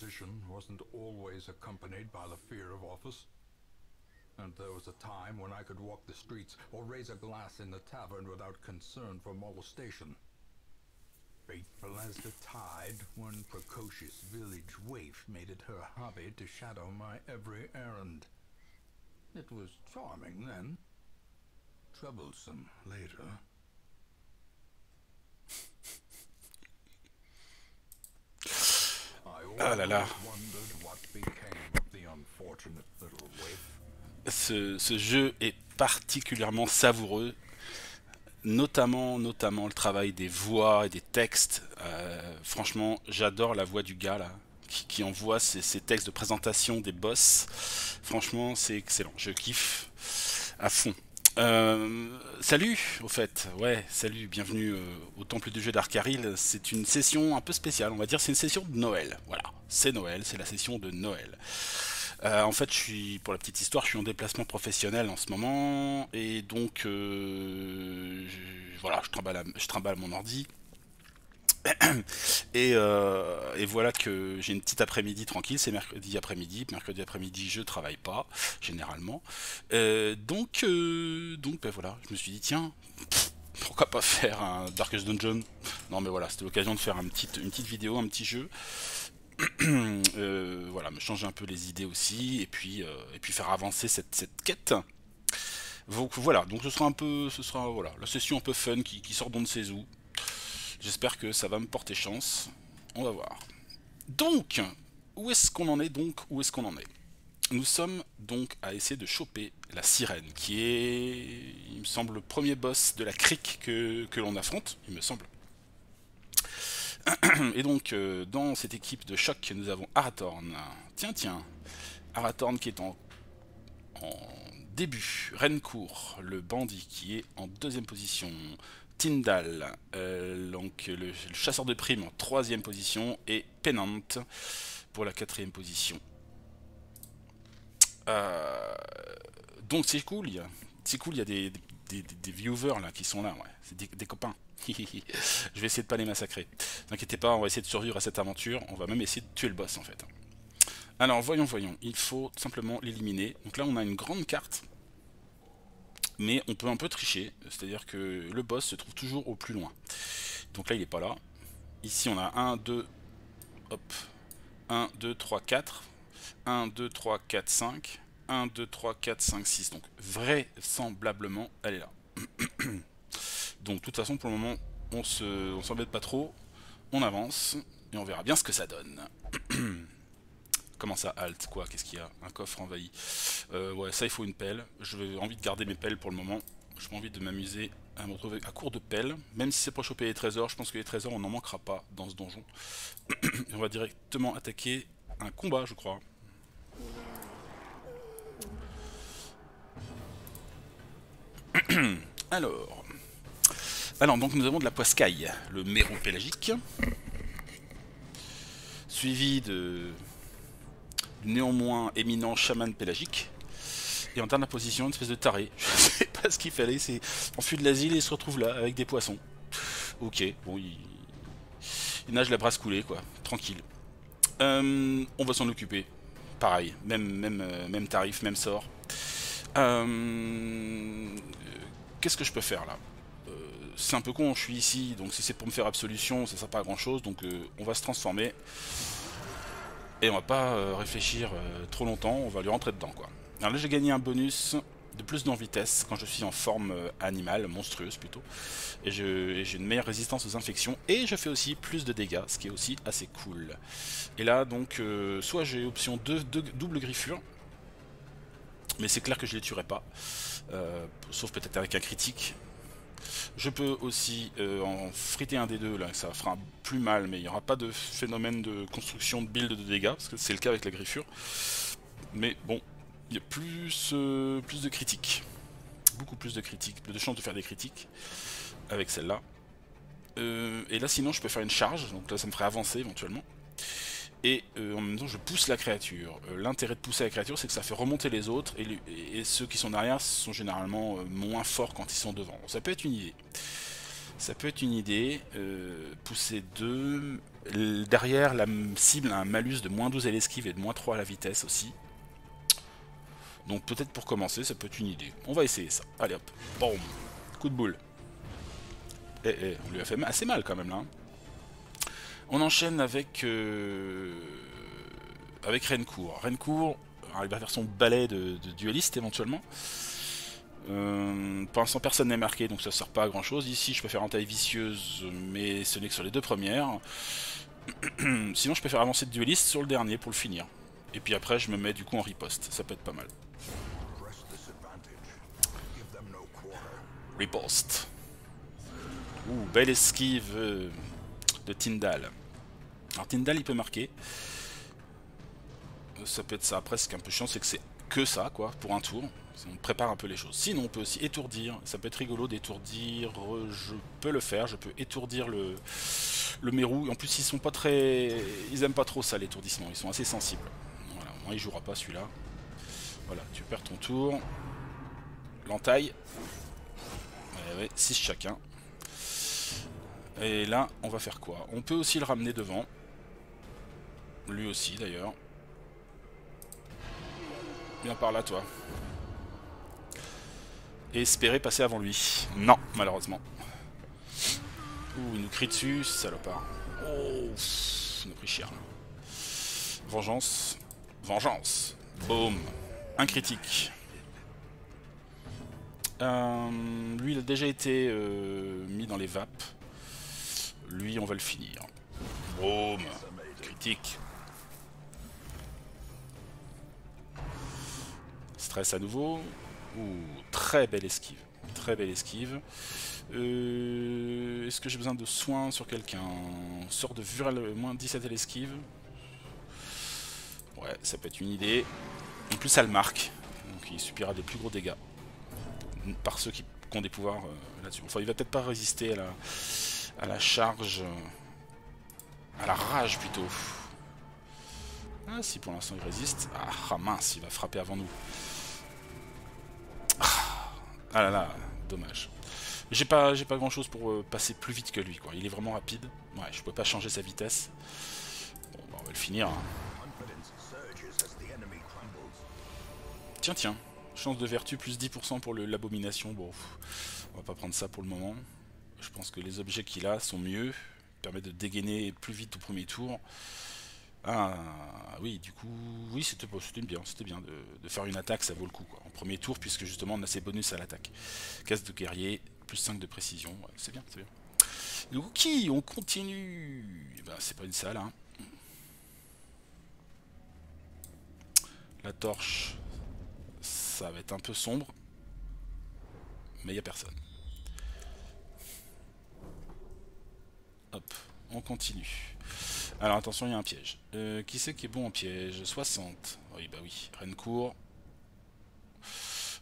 position wasn't always accompanied by the fear of office. And there was a time when I could walk the streets or raise a glass in the tavern without concern for molestation. Fateful as the tide, one precocious village waif made it her hobby to shadow my every errand. It was charming then, troublesome later. Ah là là. Wondered what became of the unfortunate little waif. Ce jeu est particulièrement savoureux, notamment le travail des voix et des textes. Franchement, j'adore la voix du gars là, qui envoie ses textes de présentation des boss. Franchement, c'est excellent, je kiffe à fond. Salut, au fait, ouais, salut, bienvenue au Temple du jeu d'Arkaril. C'est une session un peu spéciale, on va dire, c'est une session de Noël. Voilà, c'est Noël, c'est la session de Noël. En fait, pour la petite histoire, je suis en déplacement professionnel en ce moment, et donc, voilà, je trimballe mon ordi. Et voilà que j'ai une petite après-midi tranquille, c'est mercredi après-midi je travaille pas, généralement. Donc ben voilà, je me suis dit tiens, pourquoi pas faire un Darkest Dungeon. Non mais voilà, c'était l'occasion de faire une petite vidéo, un petit jeu. Voilà, me changer un peu les idées aussi, et puis faire avancer cette quête. Donc voilà, donc ce sera voilà, la session un peu fun qui sort d'on ne sait où. J'espère que ça va me porter chance. On va voir. Donc, où est-ce qu'on en est Nous sommes donc à essayer de choper la sirène, qui est, il me semble, le premier boss de la crique que l'on affronte, il me semble. Et donc, dans cette équipe de choc, nous avons Arathorn. Tiens, Arathorn qui est en début. Rencourt, le bandit, qui est en deuxième position. Tyndall, donc le chasseur de primes en troisième position, et Pennant pour la quatrième position. Donc c'est cool, il y a des viewers là qui sont là, ouais. C'est des copains. Je vais essayer de pas les massacrer. Ne inquiétez pas, on va essayer de survivre à cette aventure. On va même essayer de tuer le boss en fait. Alors voyons, il faut simplement l'éliminer. Donc là on a une grande carte. Mais on peut un peu tricher, c'est-à-dire que le boss se trouve toujours au plus loin. Donc là il est pas là. Ici on a 1, 2, hop, 1, 2, 3, 4, 1, 2, 3, 4, 5, 1, 2, 3, 4, 5, 6. Donc vraisemblablement elle est là. Donc de toute façon pour le moment on s'embête pas trop, on avance et on verra bien ce que ça donne. Comment ça, halt, quoi, qu'est-ce qu'il y a? Un coffre envahi. Ouais, ça il faut une pelle. J'ai envie de garder mes pelles pour le moment. J'ai pas envie de m'amuser à me retrouver à court de pelles. Même si c'est pour choper les trésors, je pense que les trésors on n'en manquera pas dans ce donjon. On va directement attaquer un combat, je crois. Alors, donc nous avons de la poiscaille, le méron pélagique, suivi de néanmoins éminent chaman pélagique, et en dernière position une espèce de taré. Je sais pas ce qu'il fallait, c'est enfui de l'asile et il se retrouve là avec des poissons. Ok, bon, il nage la brasse coulée quoi, tranquille. On va s'en occuper. Pareil, même tarif, même sort. Qu'est-ce que je peux faire là? C'est un peu con, je suis ici, donc si c'est pour me faire absolution, ça sert pas à grand chose, donc on va se transformer. Et on va pas réfléchir trop longtemps, on va lui rentrer dedans quoi. Alors là j'ai gagné un bonus de plus en vitesse quand je suis en forme animale, monstrueuse plutôt. Et j'ai une meilleure résistance aux infections. Et je fais aussi plus de dégâts, ce qui est aussi assez cool. Et là donc, soit j'ai option double griffure. Mais c'est clair que je les tuerai pas. Sauf peut-être avec un critique. Je peux aussi en friter un des deux, là, ça fera plus mal, mais il n'y aura pas de phénomène de construction de build de dégâts, parce que c'est le cas avec la griffure. Mais bon, il y a plus de critiques. Beaucoup plus de critiques, de chances de faire des critiques avec celle-là. Et là sinon je peux faire une charge, donc là ça me ferait avancer éventuellement. Et en même temps je pousse la créature. L'intérêt de pousser la créature c'est que ça fait remonter les autres, et ceux qui sont derrière sont généralement moins forts quand ils sont devant. Donc, ça peut être une idée. Ça peut être une idée. Pousser 2. Derrière, la cible a un malus de -12 à l'esquive et de -3 à la vitesse aussi. Donc peut-être pour commencer, ça peut être une idée. On va essayer ça. Allez hop, boum, coup de boule. On lui a fait assez mal quand même là. On enchaîne avec Rencourt. Rencourt, il va faire son balai de dueliste éventuellement. Pour l'instant personne n'est marqué, donc ça sert pas à grand chose. Ici je peux faire entaille vicieuse, mais ce n'est que sur les 2 premières. Sinon je peux faire avancer de dueliste sur le dernier pour le finir. Et puis après je me mets du coup en riposte, ça peut être pas mal. Riposte. Ouh, belle esquive de Tyndall. Alors Tyndall il peut marquer. Ça peut être ça. Après ce qui est un peu chiant c'est que c'est que ça quoi pour un tour. On prépare un peu les choses. Sinon on peut aussi étourdir. Ça peut être rigolo d'étourdir. Je peux le faire. Je peux étourdir le mérou. En plus ils sont pas très... Ils aiment pas trop ça l'étourdissement. Ils sont assez sensibles. Voilà, moi il jouera pas celui-là. Voilà, tu perds ton tour. L'entaille. Ouais, 6 chacun. Et là, on va faire quoi? On peut aussi le ramener devant. Lui aussi, d'ailleurs. Viens par là, toi. Et espérer passer avant lui. Non, malheureusement. Ouh, il nous crie dessus, salopard. Oh, il nous a pris cher. Vengeance. Vengeance. Boum. Un critique. Lui, il a déjà été mis dans les vapes. Lui, on va le finir. Boum. Critique. Stress à nouveau. Ouh, très belle esquive. Très belle esquive. Est-ce que j'ai besoin de soins sur quelqu'un? Sort de Vural, moins 17 à l'esquive. Ouais, ça peut être une idée. En plus, ça le marque. Donc il subira des plus gros dégâts. Par ceux qui ont des pouvoirs là-dessus. Enfin, il va peut-être pas résister à la charge. À la rage plutôt. Ah, si pour l'instant il résiste. Ah mince, il va frapper avant nous. Ah là là, dommage. J'ai pas grand chose pour passer plus vite que lui, quoi. Il est vraiment rapide. Ouais, je peux pas changer sa vitesse. Bon, bah, on va le finir. Hein. Tiens. Chance de vertu plus 10% pour l'abomination. Bon, on va pas prendre ça pour le moment. Je pense que les objets qu'il a sont mieux. Permettent de dégainer plus vite au premier tour. Ah oui, du coup, oui, c'était bien de faire une attaque, ça vaut le coup quoi. En premier tour, puisque justement on a ses bonus à l'attaque. Casse de guerrier, plus 5 de précision, ouais, c'est bien, c'est bien. Ok, on continue. Ben, c'est pas une salle, hein. La torche, ça va être un peu sombre, mais il n'y a personne. Hop, on continue. Alors attention, il y a un piège. Qui c'est qui est bon en piège? 60. Oui, bah oui, Rencourt.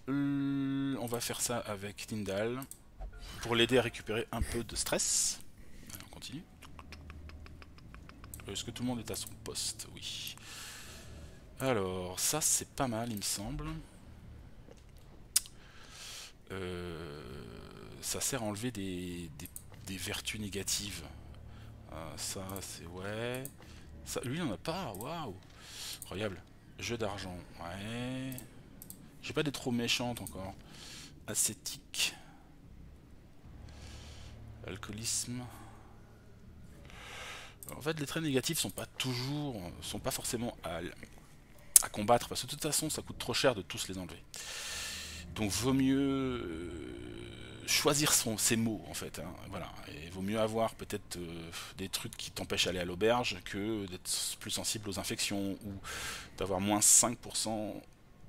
On va faire ça avec Tyndall pour l'aider à récupérer un peu de stress. Allez, on continue. Est-ce que tout le monde est à son poste? Oui. Alors, ça c'est pas mal, il me semble. Ça sert à enlever des vertus négatives. Ça, c'est ouais. Ça, lui, il en a pas. Waouh. Incroyable. Jeu d'argent. Ouais. J'ai pas des trop méchantes encore. Ascétique. Alcoolisme. En fait, les traits négatifs sont pas forcément à combattre parce que de toute façon, ça coûte trop cher de tous les enlever. Donc, vaut mieux choisir ses mots en fait. Hein. Voilà. Et vaut mieux avoir peut-être des trucs qui t'empêchent d'aller à l'auberge que d'être plus sensible aux infections ou d'avoir moins 5%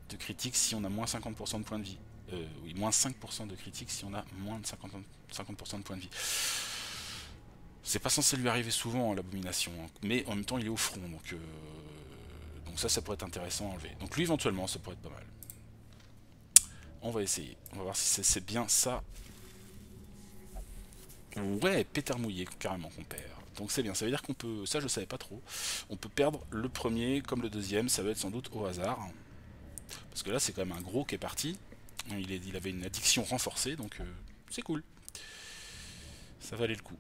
de critique si on a moins 50% de points de vie. Oui, moins 5% de critique si on a moins de 50% de points de vie. C'est pas censé lui arriver souvent hein, l'abomination, hein. Mais en même temps il est au front, donc ça pourrait être intéressant à enlever. Donc lui éventuellement ça pourrait être pas mal. On va essayer, on va voir si c'est bien ça. Ouais, pétard mouillé carrément qu'on perd. Donc c'est bien, ça veut dire qu'on peut, ça je savais pas trop, on peut perdre le premier comme le deuxième, ça va être sans doute au hasard. Parce que là c'est quand même un gros qui est parti, il avait une addiction renforcée, donc c'est cool. Ça valait le coup.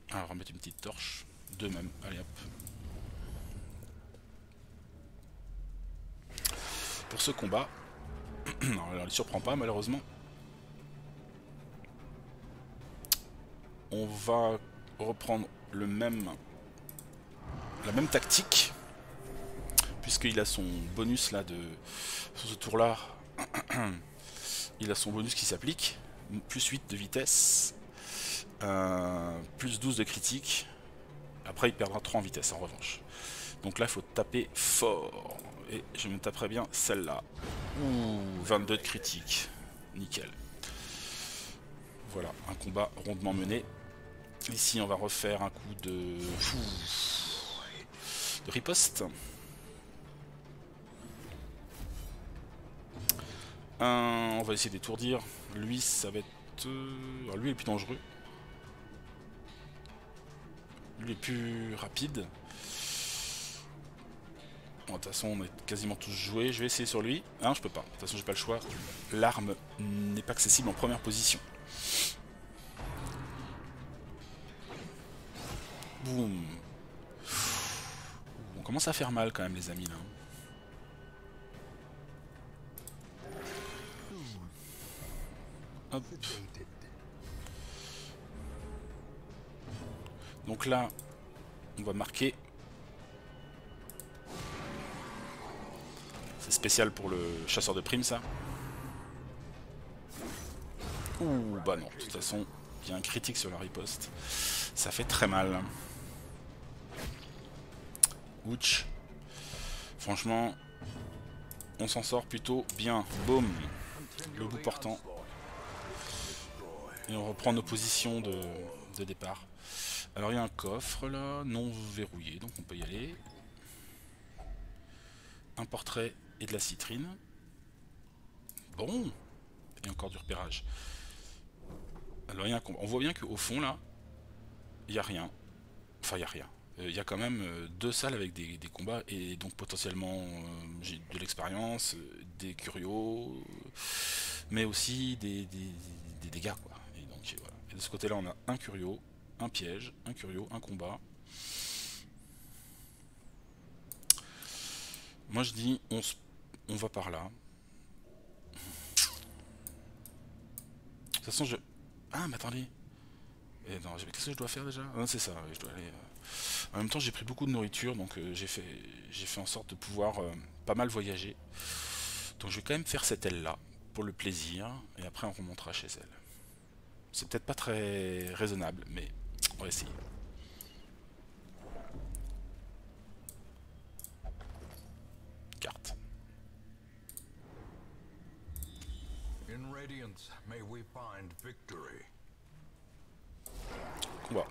Alors on va mettre une petite torche, Deux même, allez hop. Pour ce combat, non, alors, il ne surprend pas malheureusement. On va reprendre la même tactique, puisqu'il a son bonus là sur ce tour là. Il a son bonus qui s'applique, plus 8 de vitesse, plus 12 de critique. Après il perdra 3 en vitesse en revanche. Donc là il faut taper fort. Et je me taperai bien celle-là. Ouh, 22 de critique. Nickel. Voilà, un combat rondement mené. Ici on va refaire un coup de riposte. On va essayer d'étourdir. Lui ça va être... Alors, lui il est plus dangereux. Lui est plus rapide. Bon, de toute façon, on est quasiment tous joués. Je vais essayer sur lui. Hein, je peux pas. De toute façon, j'ai pas le choix. L'arme n'est pas accessible en première position. Boum. On commence à faire mal quand même, les amis, là. Hop. Donc là, on va marquer. C'est spécial pour le chasseur de primes, ça. Ouh, bah non, de toute façon, il y a un critique sur la riposte. Ça fait très mal. Ouch. Franchement, on s'en sort plutôt bien. Boum. Le bout portant. Et on reprend nos positions de départ. Alors il y a un coffre là, non verrouillé, donc on peut y aller. Un portrait et de la citrine. Bon. Et encore du repérage. Alors il y a un combat. On voit bien qu'au fond là, il n'y a rien. Enfin il n'y a rien. Il y a quand même deux salles avec des combats et donc potentiellement j'ai de l'expérience, des curios, mais aussi des dégâts quoi. Et donc voilà. Et de ce côté là on a un curio, un piège, un curio, un combat. Moi je dis on va par là. De toute façon je... Ah mais attendez. Qu'est-ce que je dois faire déjà? Ah, c'est ça, je dois aller... En même temps j'ai pris beaucoup de nourriture donc j'ai fait en sorte de pouvoir pas mal voyager. Donc je vais quand même faire cette aile là pour le plaisir et après on remontera chez elle. C'est peut-être pas très raisonnable mais on va essayer. Carte. In Radiance, may we find victory. Combat.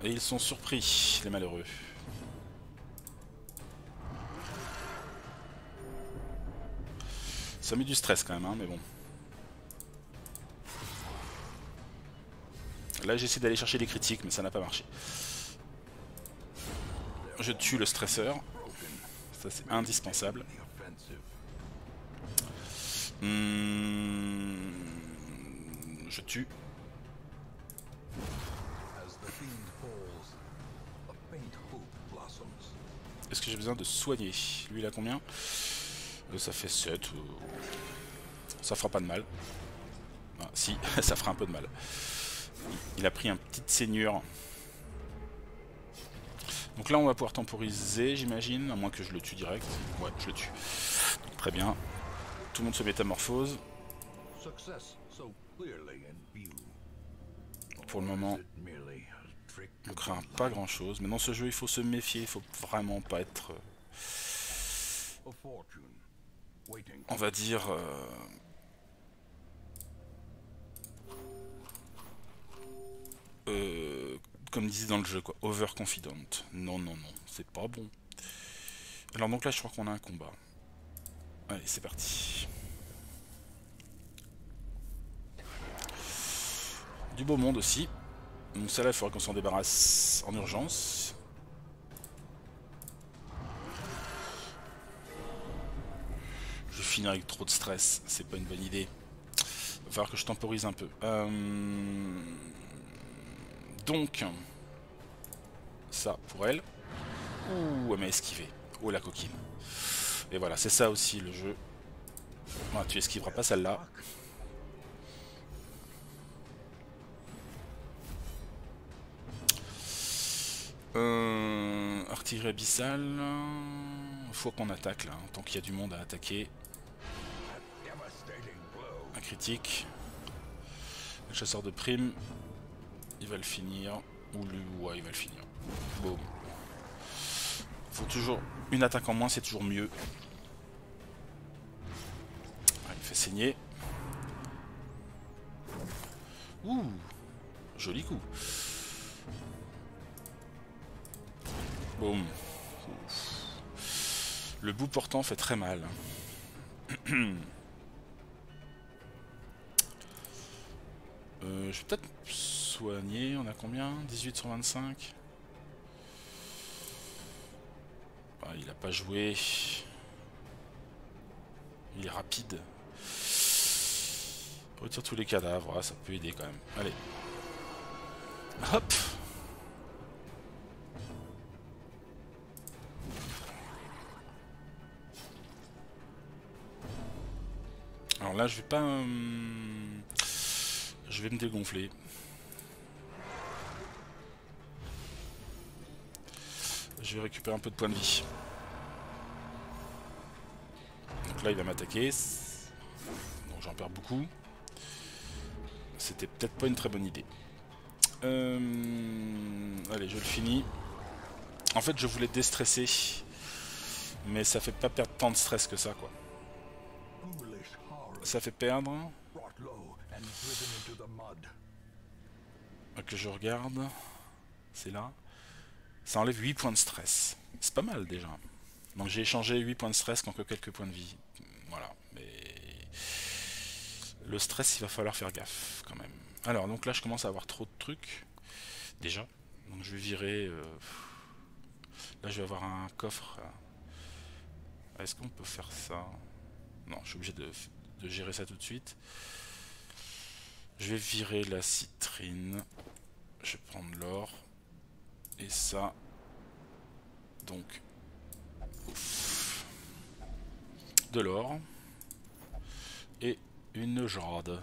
Et ils sont surpris, les malheureux. Ça met du stress quand même, hein, mais bon. Là j'ai essayé d'aller chercher des critiques, mais ça n'a pas marché. Je tue le stresseur. Ça c'est indispensable. Je tue. Est-ce que j'ai besoin de soigner? Lui il a combien? Ça fait 7. Ça fera pas de mal. Ah, si, ça fera un peu de mal. Il a pris un petit saignure. Donc là on va pouvoir temporiser j'imagine, à moins que je le tue direct. Ouais, je le tue. Donc, très bien. Tout le monde se métamorphose. Pour le moment, on craint pas grand chose. Mais dans ce jeu il faut se méfier, il faut vraiment pas être... on va dire... comme disait dans le jeu quoi, overconfident. Non, non, non, c'est pas bon. Alors donc là je crois qu'on a un combat. Allez, c'est parti. Du beau monde aussi. Donc celle-là, il faudrait qu'on s'en débarrasse en urgence. Je vais finir avec trop de stress, c'est pas une bonne idée. Il va falloir que je temporise un peu. Donc, ça pour elle. Ouh, elle m'a esquivé. Oh la coquine. Et voilà, c'est ça aussi le jeu. Ah, tu esquiveras pas celle-là. Artillerie abyssale. Faut qu'on attaque là, hein, tant qu'il y a du monde à attaquer. Un critique. Le chasseur de primes. Il va le finir. Ou lui, ouais, il va le finir. Boum. Faut toujours. Une attaque en moins, c'est toujours mieux. Ah, il fait saigner. Ouh. Joli coup. Boum. Le bout portant fait très mal. Je vais peut-être soigner. On a combien? 18 sur 25. Ah, il a pas joué. Il est rapide. Retire tous les cadavres. Ah, ça peut aider quand même. Allez. Hop. Alors là, je vais pas... je vais me dégonfler. Je vais récupérer un peu de points de vie. Donc là, il va m'attaquer. Donc j'en perds beaucoup. C'était peut-être pas une très bonne idée. Allez, je le finis. En fait, je voulais déstresser. Mais ça fait pas perdre tant de stress que ça, quoi. Ça fait perdre. Que je regarde. C'est là. Ça enlève 8 points de stress. C'est pas mal déjà. Donc j'ai échangé 8 points de stress contre quelques points de vie. Voilà. Mais le stress, il va falloir faire gaffe quand même. Alors, donc là, je commence à avoir trop de trucs. Déjà. Donc je vais virer... Là, je vais avoir un coffre. Est-ce qu'on peut faire ça? Non, je suis obligé de gérer ça tout de suite. Je vais virer la citrine. Je vais prendre l'or. Et ça. Donc. Ouf. De l'or. Et une jade.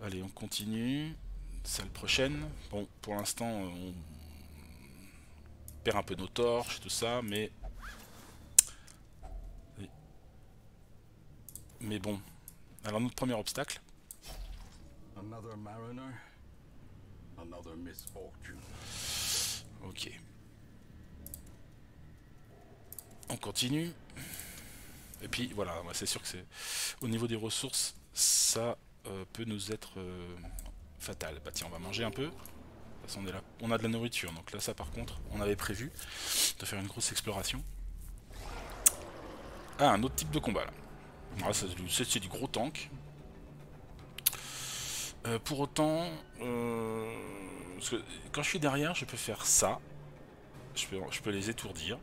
Allez, on continue. Salle prochaine. Bon, pour l'instant, on perd un peu nos torches, tout ça, mais... Mais bon. Alors, notre premier obstacle. Ok. On continue. Et puis, voilà, c'est sûr que c'est... Au niveau des ressources, ça peut nous être fatal. Bah tiens, on va manger un peu. De toute façon, on est là. On a de la nourriture, donc là, ça par contre, on avait prévu de faire une grosse exploration. Ah, un autre type de combat, là. Ah, c'est du gros tank. Pour autant, parce que quand je suis derrière, je peux faire ça. Je peux les étourdir.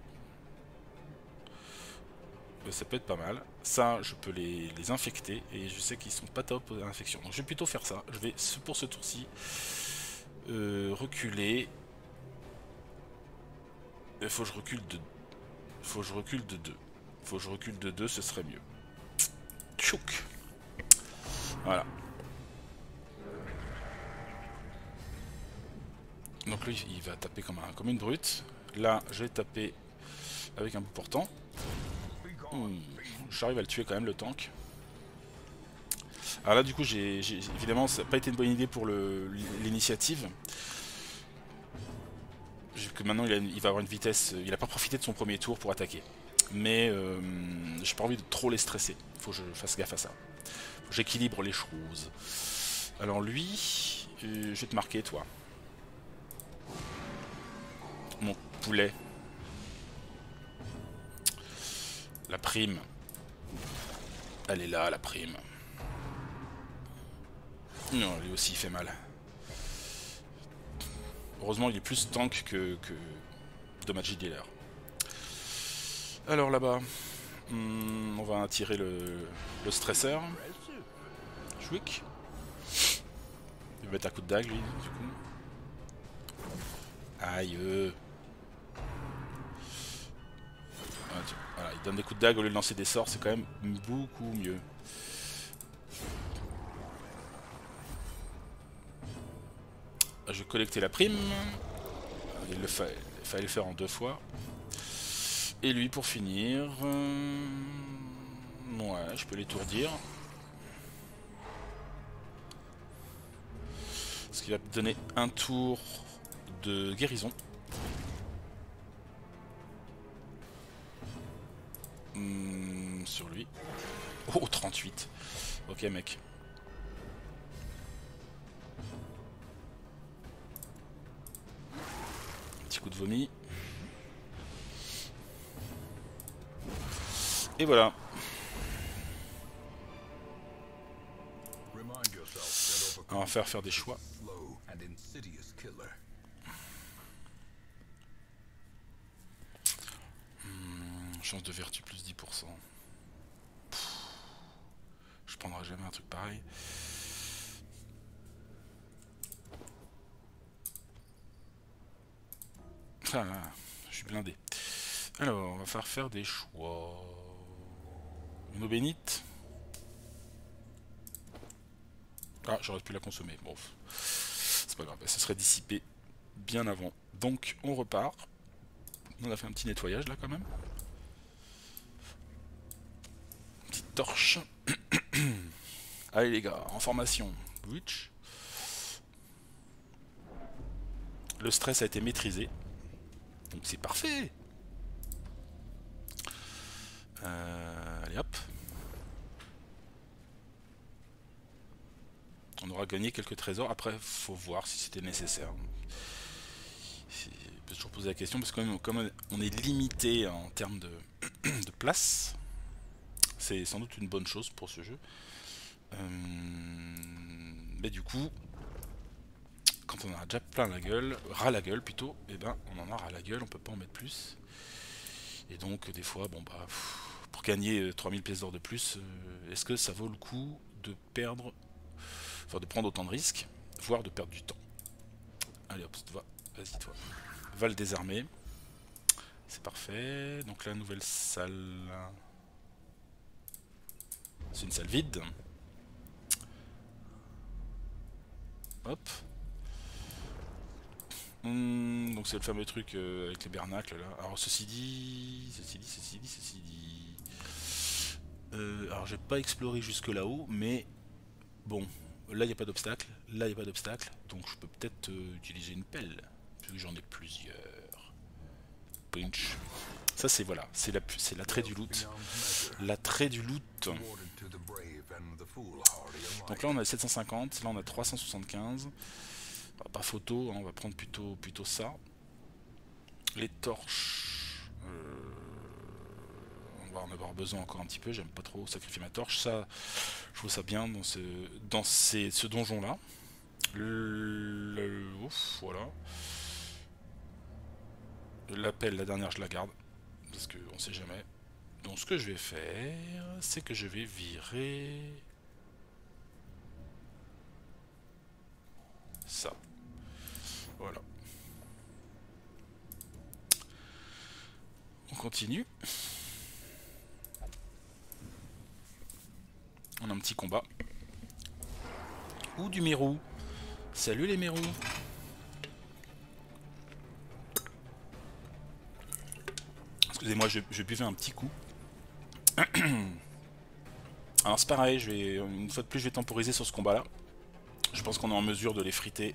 Ça peut être pas mal. Ça, je peux les infecter. Et je sais qu'ils sont pas top à l'infection. Donc je vais plutôt faire ça. Je vais, pour ce tour-ci, reculer. Il faut que je recule de... Faut que je recule de 2. Faut que je recule de 2, ce serait mieux. Tchouk. Voilà. Donc lui, il va taper comme une brute. Là, je vais taper avec un bout portant. J'arrive à le tuer quand même, le tank. Alors là, du coup, évidemment, ça n'a pas été une bonne idée pour l'initiative. Que maintenant, il va avoir une vitesse... Il n'a pas profité de son premier tour pour attaquer. Mais j'ai pas envie de trop les stresser. Faut que je fasse gaffe à ça. Faut que j'équilibre les choses. Alors lui, je vais te marquer, toi. Mon poulet. La prime. Elle est là, la prime. Non, lui aussi il fait mal. Heureusement, il est plus tank que de Magic Dealer. Alors là-bas, on va attirer le stresseur. Chouic. Il va mettre un coup de dague, lui, du coup. Aïe. Voilà, il donne des coups de dague au lieu de lancer des sorts, c'est quand même beaucoup mieux. Je vais collecter la prime. Il fallait le faire en 2 fois. Et lui pour finir... Ouais, je peux l'étourdir. Ce qui va me donner un tour de guérison. Sur lui. Oh, 38. Ok, mec. Petit coup de vomi. Et voilà. On va faire des choix. Chance de vertu plus 10%. Je prendrai jamais un truc pareil. Ah là, je suis blindé. Alors, on va faire des choix. Une eau bénite. Ah, j'aurais pu la consommer. Bon, c'est pas grave, ça serait dissipé bien avant. Donc, on repart. On a fait un petit nettoyage là quand même. Petite torche. Allez les gars, en formation. Witch. Le stress a été maîtrisé. Donc c'est parfait. Allez hop. On aura gagné quelques trésors. Après, faut voir si c'était nécessaire. On peut toujours poser la question parce que comme on est limité en termes de, de place, c'est sans doute une bonne chose pour ce jeu. Mais du coup, quand on a déjà plein la gueule, ras la gueule plutôt, et ben on en a ras la gueule, on peut pas en mettre plus. Et donc des fois, bon bah, pour gagner 3000 pièces d'or de plus, est-ce que ça vaut le coup de perdre, enfin de prendre autant de risques, voire de perdre du temps. Allez hop, vas-y toi, va le désarmer. C'est parfait. Donc la nouvelle salle, c'est une salle vide. Hop. Donc c'est le fameux truc avec les bernacles là. Alors ceci dit... alors j'ai pas exploré jusque là-haut, mais bon, là il n'y a pas d'obstacle, là il n'y a pas d'obstacle, donc je peux peut-être utiliser une pelle, vu que j'en ai plusieurs. Punch. Ça c'est voilà, c'est l'attrait du loot. L'attrait du loot. Donc là on a 750, là on a 375. Pas photo, hein, on va prendre plutôt ça. Les torches, on va en avoir besoin encore un petit peu. J'aime pas trop sacrifier ma torche. Ça, je trouve ça bien dans ce donjon là. Ouf, voilà. L'appel, la dernière, je la garde parce que on sait jamais. Donc ce que je vais faire, c'est que je vais virer ça. Voilà. On continue. On a un petit combat. Ou du mérou. Salut les mérous. Excusez-moi, je buvais un petit coup. Alors c'est pareil, une fois de plus je vais temporiser sur ce combat là. Je pense qu'on est en mesure de les friter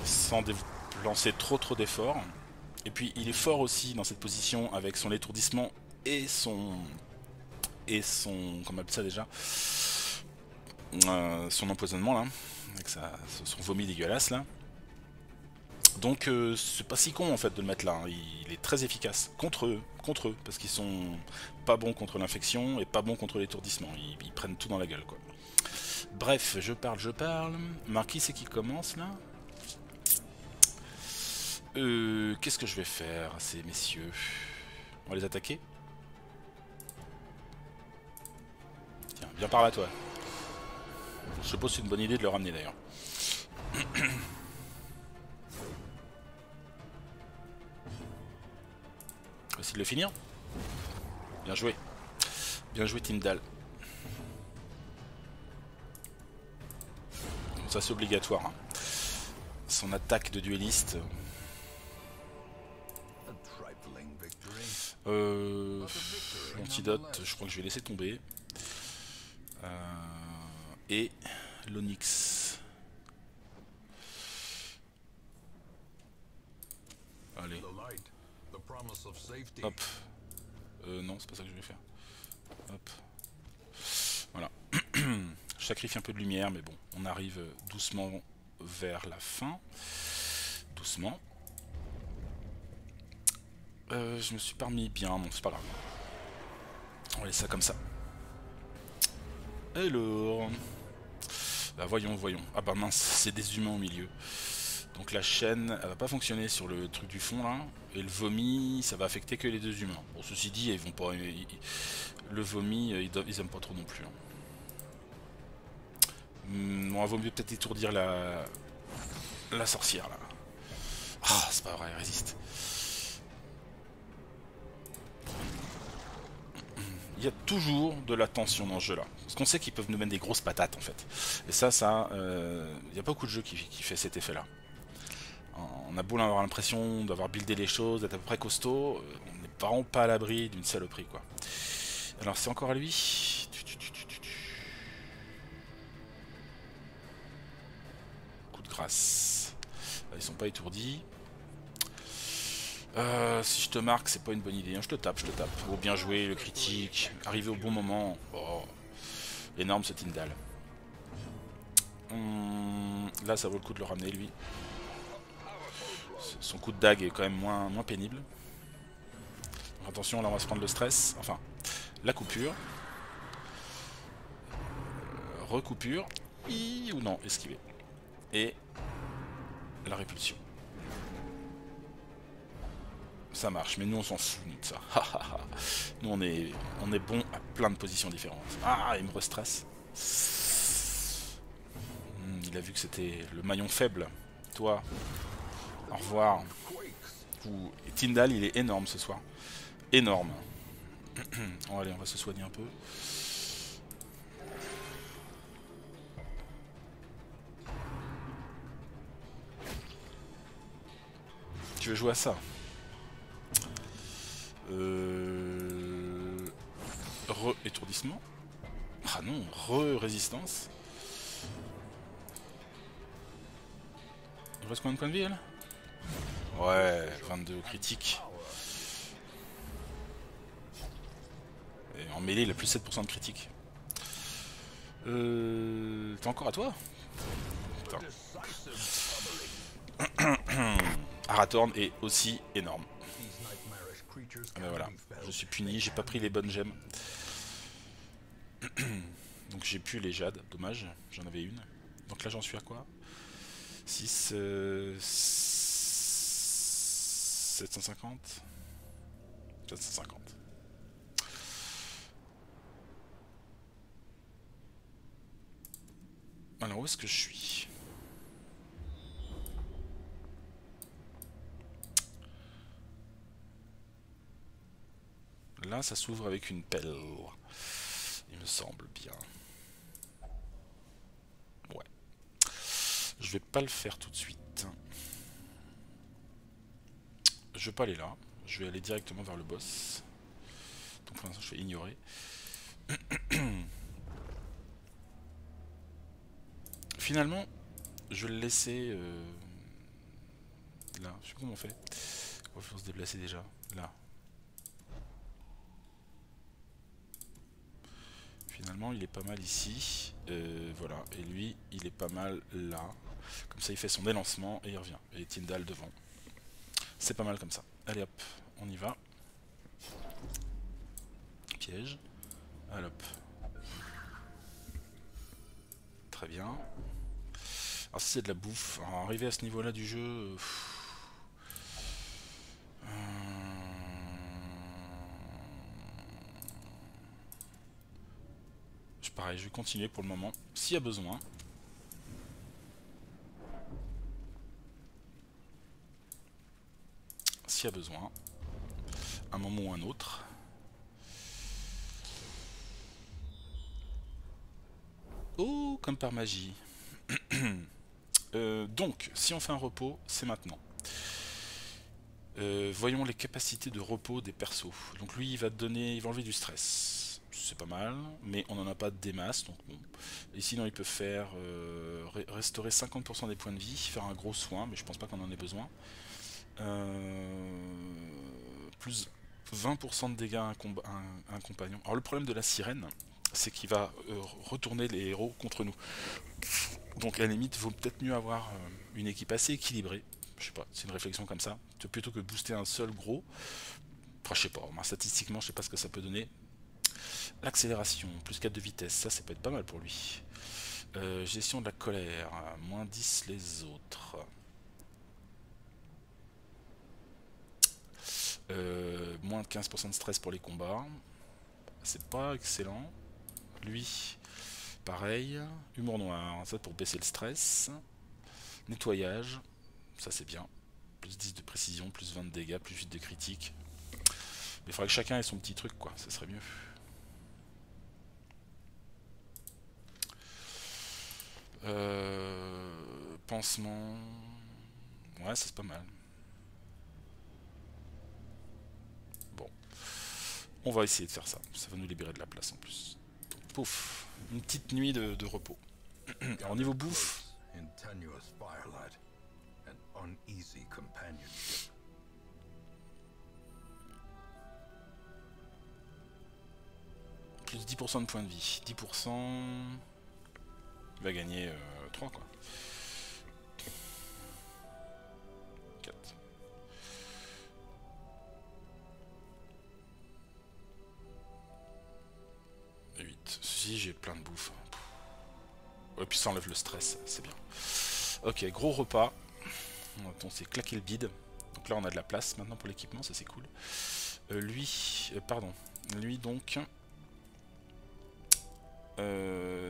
sans lancer trop d'efforts. Et puis il est fort aussi dans cette position avec son étourdissement et son comment on appelle ça déjà, son empoisonnement là, avec son vomi dégueulasse là. Donc c'est pas si con en fait de le mettre là, hein. Il est très efficace contre eux, parce qu'ils sont pas bons contre l'infection et pas bons contre l'étourdissement, ils prennent tout dans la gueule quoi. Bref, je parle. Marquis, c'est qui commence là? Qu'est-ce que je vais faire à ces messieurs? On va les attaquer? Tiens, viens par là toi. Je suppose que c'est une bonne idée de le ramener d'ailleurs. On va essayer de le finir. Bien joué. Bien joué Tyndall. Ça c'est obligatoire. Hein. Son attaque de dueliste. L'antidote, je crois que je vais laisser tomber. Et l'Onyx. Allez. Hop. Non, c'est pas ça que je vais faire. Hop. Voilà. Je sacrifie un peu de lumière, mais bon, on arrive doucement vers la fin. Doucement. Je me suis pas remis bien, bon, c'est pas grave. On laisse ça comme ça. Alors. Bah voyons, voyons. Ah bah mince, c'est des humains au milieu. Donc la chaîne, elle va pas fonctionner sur le truc du fond là. Et le vomi, ça va affecter que les deux humains. Bon, ceci dit, ils vont pas. Le vomi, ils aiment pas trop non plus. Hein. Bon, il vaut mieux peut-être étourdir la sorcière là. Ah, c'est pas vrai, elle résiste. Il y a toujours de la tension dans ce jeu là. Parce qu'on sait qu'ils peuvent nous mettre des grosses patates en fait. Et ça, il n'y a pas beaucoup de jeux qui fait cet effet là. On a beau avoir l'impression d'avoir buildé les choses, d'être à peu près costaud, on n'est vraiment pas à l'abri d'une saloperie quoi. Alors c'est encore à lui. Coup de grâce. Ils sont pas étourdis. Si je te marque, c'est pas une bonne idée. Hein. Je te tape, je te tape. Oh, bien joué, le critique. Arrivé au bon moment. Oh, énorme ce Tyndall. Là, ça vaut le coup de le ramener, lui. Son coup de dague est quand même moins pénible. Donc, attention, là, on va se prendre le stress. Enfin, la coupure. Recoupure. Ou non, esquiver. Et la répulsion. Ça marche, mais nous on s'en fout de ça. Nous on est bon à plein de positions différentes. Ah, il me restresse. Il a vu que c'était le maillon faible. Toi, au revoir. Et Tyndall, il est énorme ce soir. Énorme. Bon, allez, on va se soigner un peu. Tu veux jouer à ça? Re-étourdissement. Ah non, re-résistance. Il reste combien de points de vie, elle? Ouais, 22 critique. Et en mêlée, il a plus 7% de critique. T'es encore à toi? Putain. Arathorn est aussi énorme. Ah ben voilà, je suis puni, j'ai pas pris les bonnes gemmes. Donc j'ai plus les jades, dommage, j'en avais une. Donc là j'en suis à quoi? 6... 750 750. Alors où est-ce que je suis? Là ça s'ouvre avec une pelle. Il me semble bien. Ouais. Je vais pas le faire tout de suite. Je vais pas aller là. Je vais aller directement vers le boss. Donc pour l'instant je vais ignorer. Finalement, je vais le laisser là. Je sais pas comment on fait. On va se déplacer déjà. Là. Finalement, il est pas mal ici. Voilà. Et lui, il est pas mal là. Comme ça, il fait son délancement et il revient. Et Tyndall devant. C'est pas mal comme ça. Allez hop, on y va. Piège. Allez hop. Très bien. Alors si c'est de la bouffe, alors, arriver à ce niveau-là du jeu... Pareil, je vais continuer pour le moment, s'il y a besoin. S'il y a besoin. Un moment ou un autre. Oh, comme par magie. Donc, si on fait un repos, c'est maintenant. Voyons les capacités de repos des persos. Donc lui, il va enlever du stress. C'est pas mal, mais on n'en a pas des masses, donc bon. Et sinon, il peut faire restaurer 50% des points de vie, faire un gros soin, mais je pense pas qu'on en ait besoin. Plus 20% de dégâts à un compagnon. Alors le problème de la sirène, c'est qu'il va retourner les héros contre nous. Donc à la limite, il vaut peut-être mieux avoir une équipe assez équilibrée. Je sais pas, c'est une réflexion comme ça. Plutôt que de booster un seul gros. Enfin, je sais pas, statistiquement, je sais pas ce que ça peut donner. L'accélération, plus 4 de vitesse, ça peut être pas mal pour lui. Gestion de la colère, moins 10 les autres. Moins de 15% de stress pour les combats. C'est pas excellent. Lui, pareil. Humour noir, ça pour baisser le stress. Nettoyage, ça c'est bien. Plus 10 de précision, plus 20 de dégâts, plus 8 de critique. Mais il faudrait que chacun ait son petit truc, quoi. Ça serait mieux. Pansement. Ouais, ça c'est pas mal. Bon. On va essayer de faire ça. Ça va nous libérer de la place en plus. Donc, pouf. Une petite nuit de repos. Alors niveau bouffe. Plus 10% de points de vie. 10%. Il va gagner 3 quoi. 4. Et 8. Si j'ai plein de bouffe. Ouais, puis ça enlève le stress, c'est bien. Ok, gros repas. On s'est claqué le bide. Donc là on a de la place maintenant pour l'équipement, ça c'est cool. Lui donc...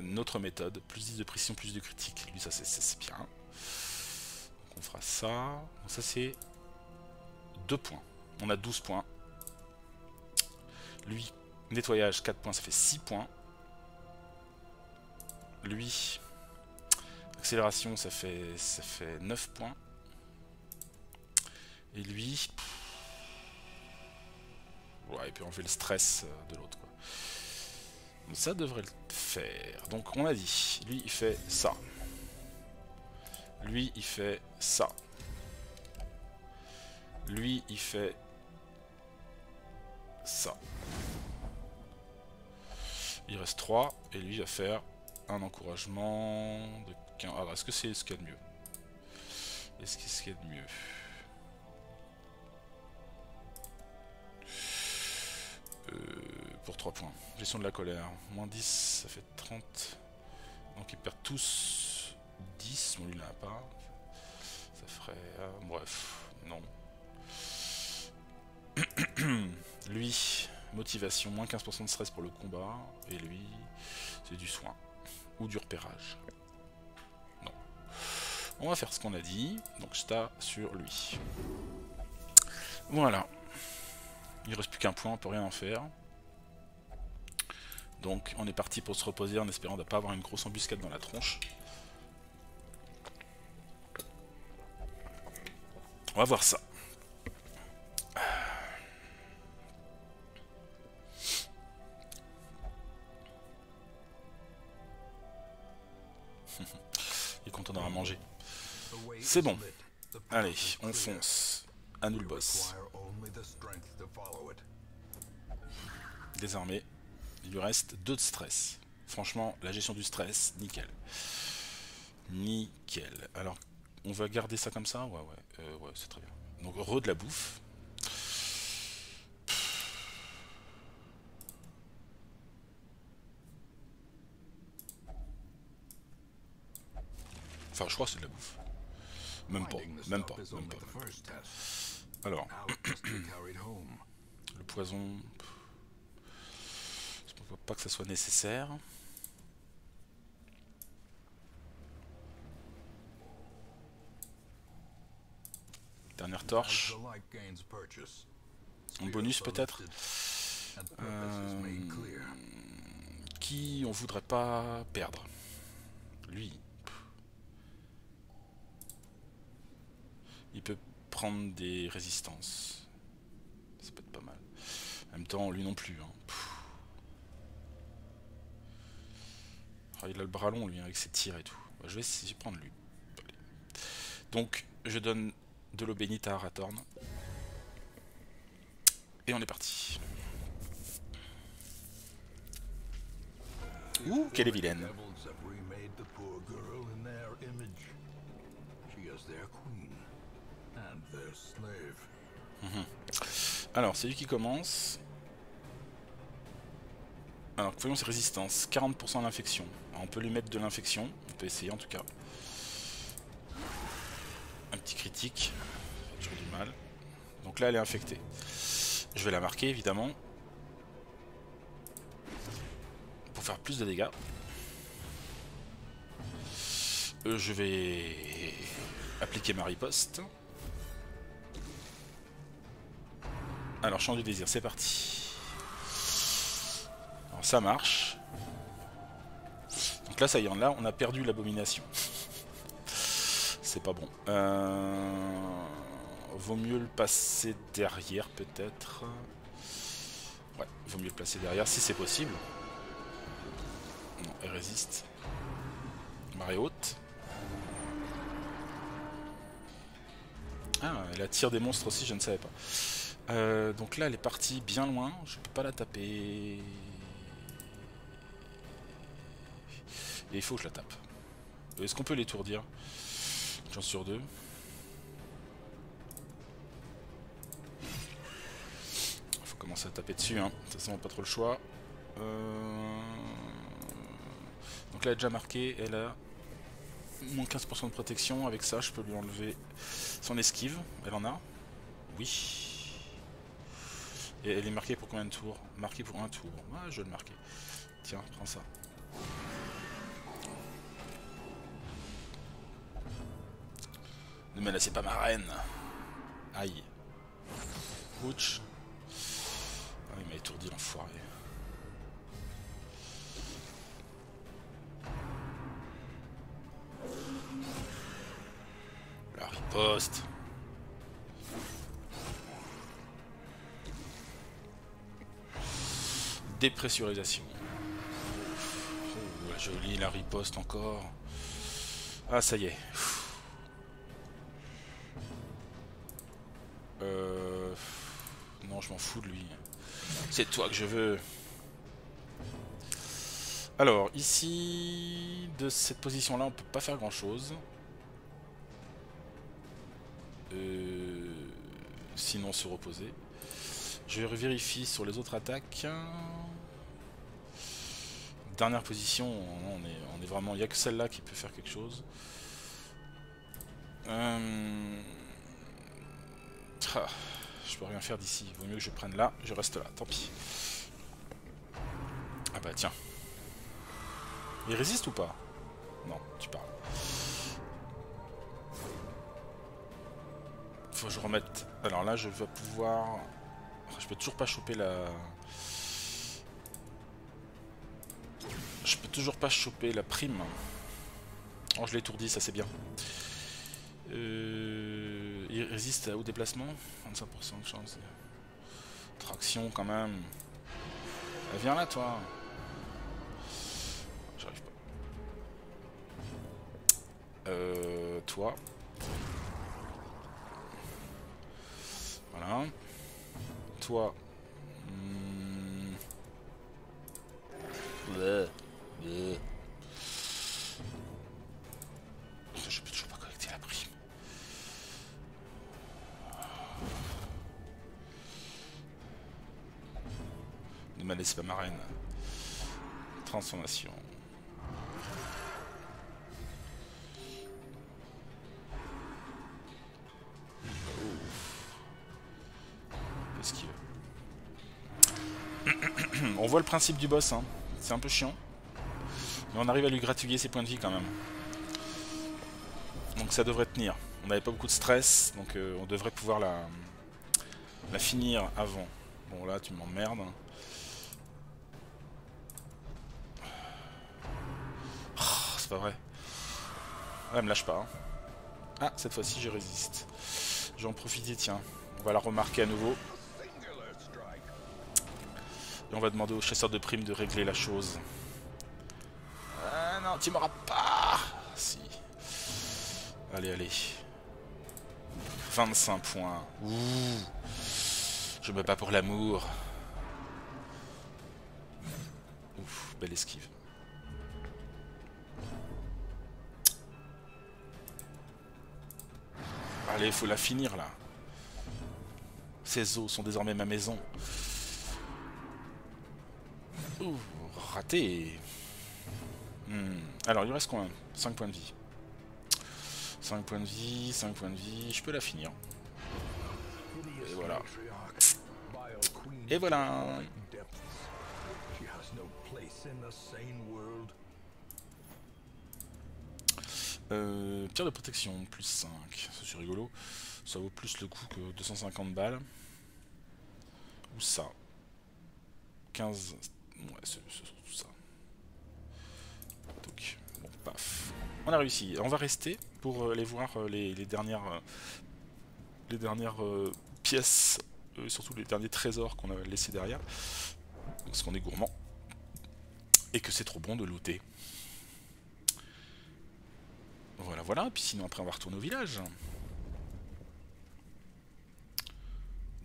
notre méthode, plus 10 de précision, plus de critique. Lui ça c'est bien. Donc on fera ça. Donc ça c'est 2 points. On a 12 points. Lui, nettoyage 4 points, ça fait 6 points. Lui, accélération ça fait 9 points. Et lui... Ouais, il peut enlever le stress de l'autre quoi. Ça devrait le faire. Donc on a dit, lui il fait ça. Lui il fait ça. Lui il fait ça. Il reste 3 et lui il va faire un encouragement de 15. Alors est-ce que c'est ce qu'il y a de mieux? Est-ce que c'est ce qu'il y a de mieux? Pour 3 points. Gestion de la colère. Moins 10, ça fait 30. Donc ils perdent tous 10. Bon, lui, il n'en a pas. Ça ferait... bref, non. Lui, motivation, moins 15% de stress pour le combat. Et lui, c'est du soin. Ou du repérage. Non. On va faire ce qu'on a dit. Donc sta sur lui. Voilà. Il reste plus qu'un point, on peut rien en faire. Donc on est parti pour se reposer en espérant de ne pas avoir une grosse embuscade dans la tronche. On va voir ça. Il est content d'avoir mangé. C'est bon. Allez, on fonce. À nous le boss. Désarmé. Il lui reste 2 de stress. Franchement, la gestion du stress, nickel. Nickel. Alors, on va garder ça comme ça? Ouais, c'est très bien. Donc, re de la bouffe. Enfin, je crois que c'est de la bouffe. Même pas. Alors, le poison... Je ne vois pas que ça soit nécessaire. Dernière torche. En bonus peut-être. Qui on voudrait pas perdre. Lui, il peut prendre des résistances. Ça peut être pas mal. En même temps, lui non plus. Hein. Ah, il a le bras long, lui, avec ses tirs et tout. Je vais essayer de prendre lui. Allez. Donc, je donne de l'eau bénite à Arathorn. Et on est parti. Ouh, quelle est vilaine. Alors, c'est lui qui commence. Alors, voyons ses résistances. 40% à l'infection. On peut lui mettre de l'infection. On peut essayer en tout cas. Un petit critique. Toujours du mal. Donc là, elle est infectée. Je vais la marquer, évidemment. Pour faire plus de dégâts. Je vais appliquer ma riposte. Alors, champ du désir, c'est parti. Alors, ça marche. Donc là, ça y est, là, on a perdu l'abomination. C'est pas bon. Vaut mieux le passer derrière, peut-être. Ouais, vaut mieux le placer derrière, si c'est possible. Non, elle résiste. Marée haute. Ah, elle attire des monstres aussi, je ne savais pas. Donc là, elle est partie bien loin. Je peux pas la taper. Et il faut que je la tape. Est-ce qu'on peut l'étourdir? Chance sur 2. Faut commencer à taper dessus, hein. De toute façon, on n'a pas trop le choix. Donc là, elle est déjà marquée. Elle a moins 15% de protection. Avec ça, je peux lui enlever son esquive. Elle en a? Oui. Et elle est marquée pour combien de tours? Marquée pour un tour. Ah, je vais le marquer. Tiens, prends ça. Ne me laissez pas ma reine. Aïe. Ouch. Ah, il m'a étourdi l'enfoiré. La riposte. Dépressurisation. Oh, jolie la riposte encore. Ah, ça y est. Non, je m'en fous de lui. C'est toi que je veux. Alors, ici, de cette position-là, on peut pas faire grand-chose. Sinon, se reposer. Je vérifie sur les autres attaques. Dernière position, on est vraiment... Il n'y a que celle-là qui peut faire quelque chose. Je peux rien faire d'ici. Vaut mieux que je prenne là. Je reste là. Tant pis. Ah bah tiens. Il résiste ou pas? Non, tu parles. Faut que je remette... Alors là, je vais pouvoir... Je peux toujours pas choper la... Je peux toujours pas choper la prime. Oh, je l'ai étourdi, ça c'est bien. Il résiste au déplacement. 25% de chance. Traction quand même. Viens là, toi. J'arrive pas. Toi. Voilà. Toi. Je peux toujours pas collecter la prime. Ne me laisse pas ma reine. Transformation. Esquive. On voit le principe du boss, hein. C'est un peu chiant. Mais on arrive à lui gratouiller ses points de vie quand même. Donc ça devrait tenir. On n'avait pas beaucoup de stress, donc on devrait pouvoir la finir avant. Bon là tu m'emmerdes. Oh, c'est pas vrai. Ah, elle me lâche pas. Hein. Ah, cette fois-ci, je résiste. Je vais en profiter, tiens. On va la remarquer à nouveau. Et on va demander au chasseur de primes de régler la chose. Ah non, tu m'auras pas. Si. Allez, allez. 25 points. Ouh. Je me bats pour l'amour. Ouf, belle esquive. Allez, faut la finir là. Ces os sont désormais ma maison. Ouh, raté. Alors, il lui reste combien? 5 points de vie. 5 points de vie, 5 points de vie. Je peux la finir. Et voilà. Et voilà. Pierre de protection, plus 5. C'est rigolo. Ça vaut plus le coup que 250 balles. Ou ça. 15. Ouais, c'est tout ça. Donc, bon, paf. On a réussi. On va rester pour aller voir les dernières pièces, surtout les derniers trésors qu'on a laissés derrière. Parce qu'on est gourmand. Et que c'est trop bon de looter. Voilà, voilà. Et puis sinon, après, on va retourner au village.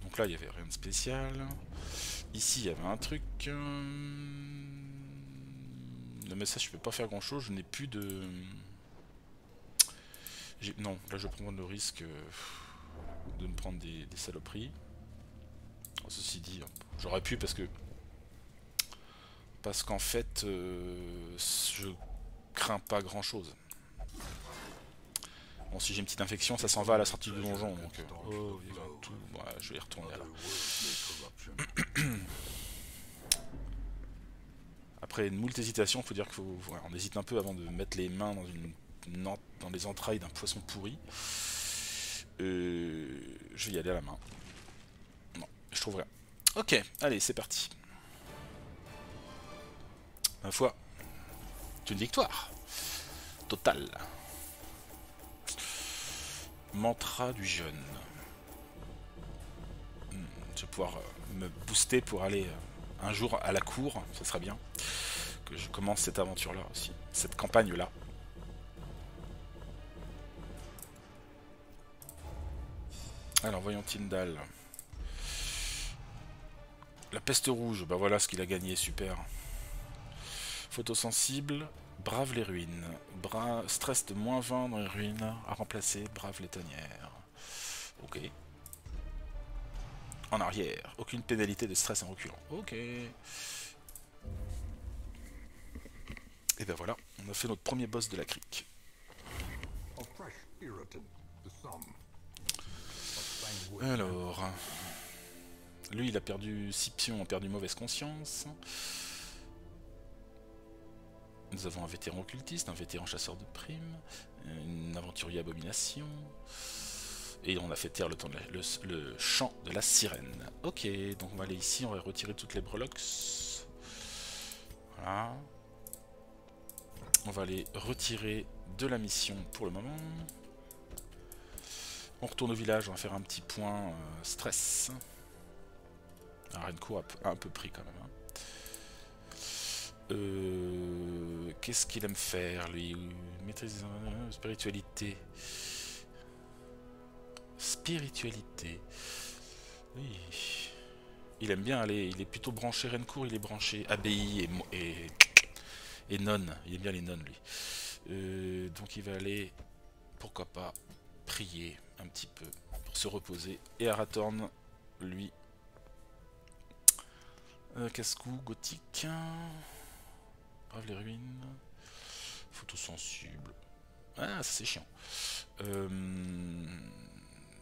Donc là, il n'y avait rien de spécial. Ici, il y avait un truc. Mais ça, je peux pas faire grand chose. Je n'ai plus de. Non, là, je prends le risque de me prendre des saloperies. Ceci dit, j'aurais pu parce qu'en fait, je crains pas grand chose. Bon, si j'ai une petite infection, ça s'en va à la sortie du donjon. Donc, oh, il va tout. Ouais, je vais y retourner là. Après une moult hésitation, il faut dire qu'on on hésite un peu avant de mettre les mains dans les entrailles d'un poisson pourri. Je vais y aller à la main. Non, je trouve rien. Ok, allez, c'est parti. Ma foi, c'est une victoire totale. Mantra du jeune. Je vais pouvoir me booster pour aller un jour à la cour, ça serait bien que je commence cette aventure là aussi, cette campagne là. Alors voyons Tyndall. La peste rouge, bah voilà ce qu'il a gagné, super. Photosensible, brave les ruines. Stress de -20 dans les ruines, à remplacer, brave les tonnières. Ok. En arrière, aucune pénalité de stress en reculant. Ok. Et ben voilà, on a fait notre premier boss de la crique. Alors, lui il a perdu Scipion, a perdu mauvaise conscience. Nous avons un vétéran occultiste, un vétéran chasseur de primes, une aventurier abomination. Et on a fait taire le chant de la sirène. Ok, donc on va aller ici, on va retirer toutes les breloques. Voilà. On va les retirer de la mission pour le moment. On retourne au village, on va faire un petit point stress. Alors Renko a un peu pris quand même. Hein. Qu'est-ce qu'il aime faire lui? Maîtrise spiritualité. Spiritualité. Oui. Il aime bien aller. Il est plutôt branché Rencourt, il est branché abbaye et nonne. Il aime bien les nonnes lui. Donc il va aller, pourquoi pas, prier un petit peu pour se reposer. Et Arathorn, lui, casse-cou, gothique. Brave les ruines. Photosensible. Ah, ça c'est chiant.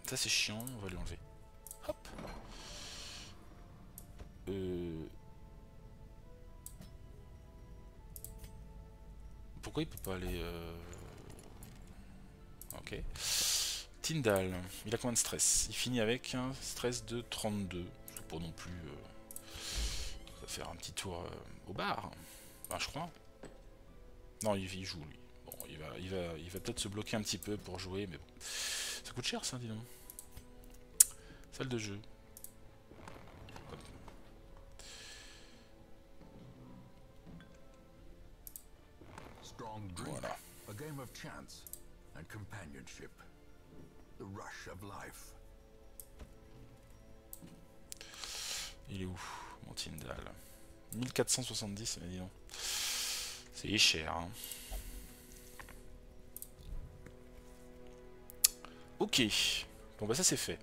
Ça c'est chiant, on va lui enlever. Hop. Pourquoi il peut pas aller Ok. Tyndall, il a combien de stress? Il finit avec un stress de 32. C'est pas non plus... ça va faire un petit tour au bar. Enfin, je crois. Non, il joue lui. Bon, il va peut-être se bloquer un petit peu pour jouer, mais bon. Ça coûte cher ça, dis donc. Salle de jeu. Strong drink, Voilà. a game of chance and companionship. The rush of life. Il est où, mon Tyndall? 1470, mais dis donc. C'est cher, hein. Ok. Bon bah ça c'est fait.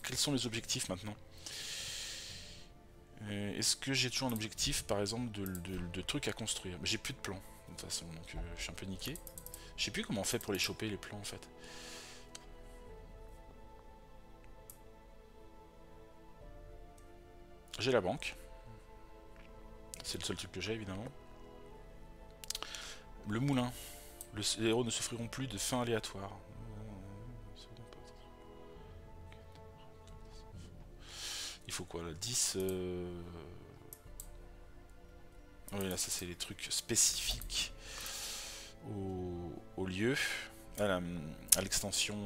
Quels sont les objectifs maintenant? Est-ce que j'ai toujours un objectif, par exemple, de trucs à construire? J'ai plus de plans, de toute façon, donc je suis un peu niqué. Je sais plus comment on fait pour les choper, les plans, en fait. J'ai la banque. C'est le seul truc que j'ai, évidemment. Le moulin. Les héros ne souffriront plus de faim aléatoire. Il faut quoi là? 10 Oui, là, ça c'est les trucs spécifiques au lieu, à l'extension,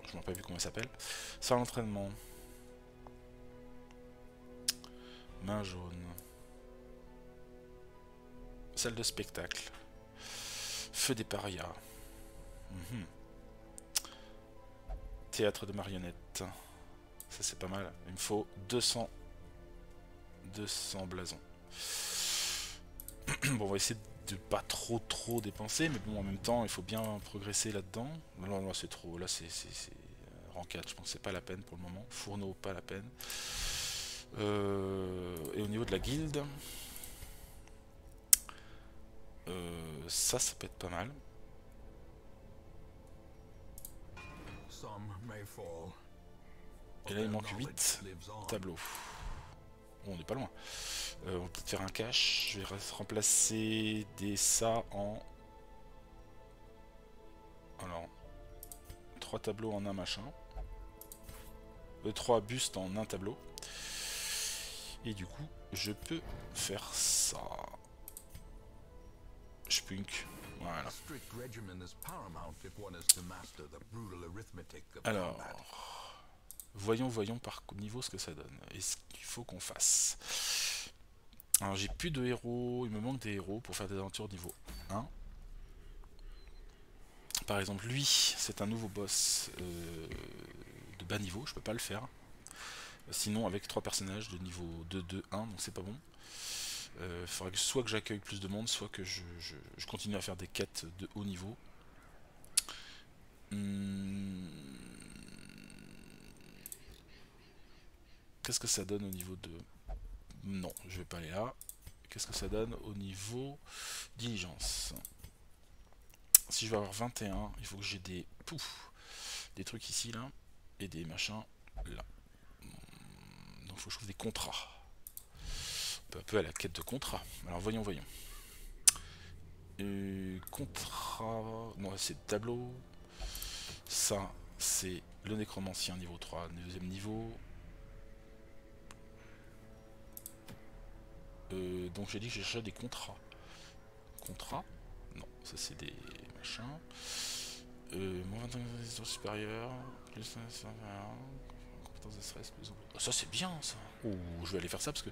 je ne me rappelle plus comment elle s'appelle. Ça, l'entraînement. Main jaune. Salle de spectacle. Feu des parias. Théâtre de marionnettes. Ça c'est pas mal. Il me faut 200 blasons. Bon, on va essayer de pas trop dépenser, mais bon, en même temps, il faut bien progresser là-dedans. Non, là c'est trop. Là c'est rang 4, je pense que c'est pas la peine pour le moment. Fourneau, pas la peine. Et au niveau de la guilde, ça peut être pas mal. Et là il manque 8 tableaux. Bon, on n'est pas loin. On va peut-être faire un cache. Je vais remplacer ça en... Alors, 3 tableaux en un machin. 3 bustes en un tableau. Et du coup, je peux faire ça. Spunk. Voilà. Alors, voyons par niveau ce que ça donne. Et ce qu'il faut qu'on fasse. Alors, j'ai plus de héros. Il me manque des héros pour faire des aventures niveau 1. Par exemple, lui, c'est un nouveau boss de bas niveau. Je peux pas le faire. Sinon, avec 3 personnages de niveau 2, 2, 1, donc c'est pas bon. Faudrait que soit que j'accueille plus de monde, soit que je continue à faire des quêtes de haut niveau. Qu'est-ce que ça donne au niveau de... Non, je vais pas aller là. Qu'est-ce que ça donne au niveau diligence? Si je veux avoir 21, il faut que j'ai des... des trucs ici, là, et des machins là. Donc il faut que je trouve des contrats. Peu à peu à la quête de contrat. Alors voyons. Contrat... Non, c'est tableau. Ça, c'est le nécromancien niveau 3, deuxième niveau. Donc j'ai dit que j'ai cherché des contrats. Contrats? Non, ça c'est des machins. Moins 25 de résistance supérieure. Plus 5 compétence de stress. Plus... Ça c'est bien ça. Oh, je vais aller faire ça parce que...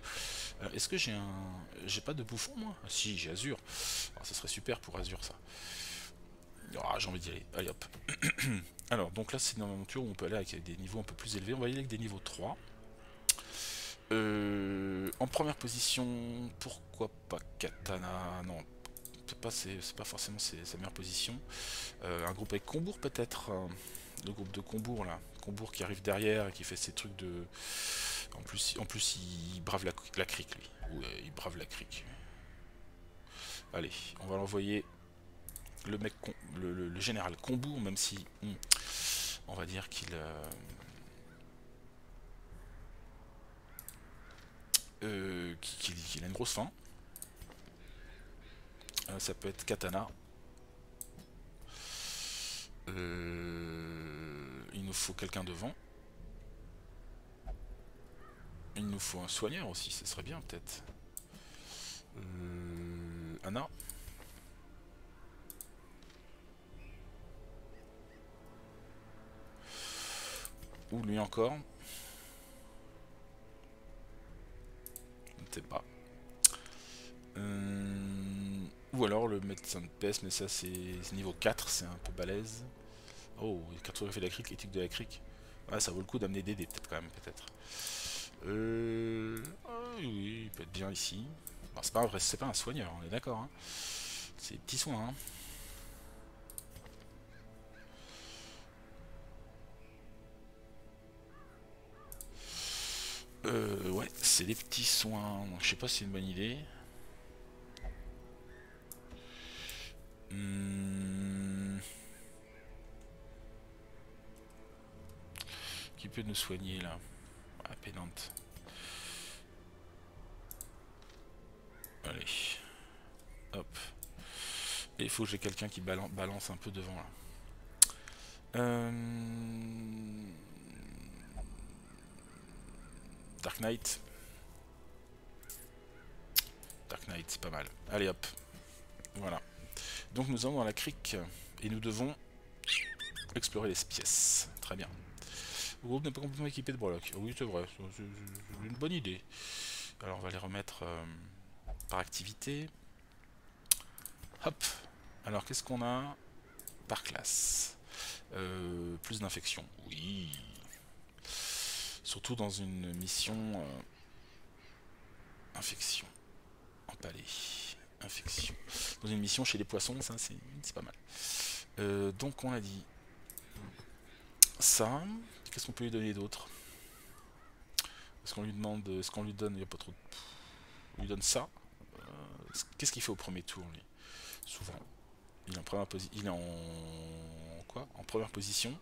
Est-ce que j'ai un... J'ai pas de bouffon moi? Ah, si, j'ai Azur. Alors, ça serait super pour Azur ça. Ah, j'ai envie d'y aller. Allez hop. Alors, donc là c'est une aventure où on peut aller avec des niveaux un peu plus élevés. On va y aller avec des niveaux 3. En première position, pourquoi pas Katana? Non, c'est pas forcément sa meilleure position. Un groupe avec Combourg peut-être. Le groupe de Combourg là. Combourg qui arrive derrière et qui fait ses trucs de... En plus il brave la crique lui. Ouais, il brave la crique. Allez, on va l'envoyer le mec, le général Combourg, même si... on va dire qu'il... qu'il a une grosse faim. Ça peut être Katana. Il nous faut quelqu'un devant. Il nous faut un soigneur aussi, ce serait bien peut-être. Anna. Ou lui encore. Je ne sais pas. Ou alors le médecin de peste, mais ça c'est niveau 4, c'est un peu balèze. Oh, cartographie de la crique, éthique de la crique. Ah, ça vaut le coup d'amener des dés peut-être quand même, peut-être. Ah, oui, il peut être bien ici. Bon, c'est pas un vrai, c'est pas un soigneur, on est d'accord. Hein. C'est des petits soins. Hein. Ouais, c'est des petits soins. Donc, je sais pas si c'est une bonne idée. Qui peut nous soigner là? Ah, pénante. Allez. Hop. Et il faut que j'ai quelqu'un qui balance un peu devant là. Dark Knight. Dark Knight, c'est pas mal. Allez hop. Voilà. Donc nous sommes dans la crique et nous devons explorer les pièces. Très bien. Le groupe n'est pas complètement équipé de breloques. Oui, c'est vrai. C'est une bonne idée. Alors on va les remettre par activité. Hop. Alors qu'est-ce qu'on a par classe? Plus d'infection. Oui. Surtout dans une mission infection. Empalé. Infection. Dans une mission chez les poissons, ça c'est pas mal. Donc on a dit ça. Qu'est-ce qu'on peut lui donner d'autre? Est-ce qu'on lui demande, est-ce qu'on lui donne, il n'y a pas trop de... On lui donne ça. Qu'est-ce qu'il fait au premier tour lui? Souvent. Il est en première position. Il est en quoi? En première position.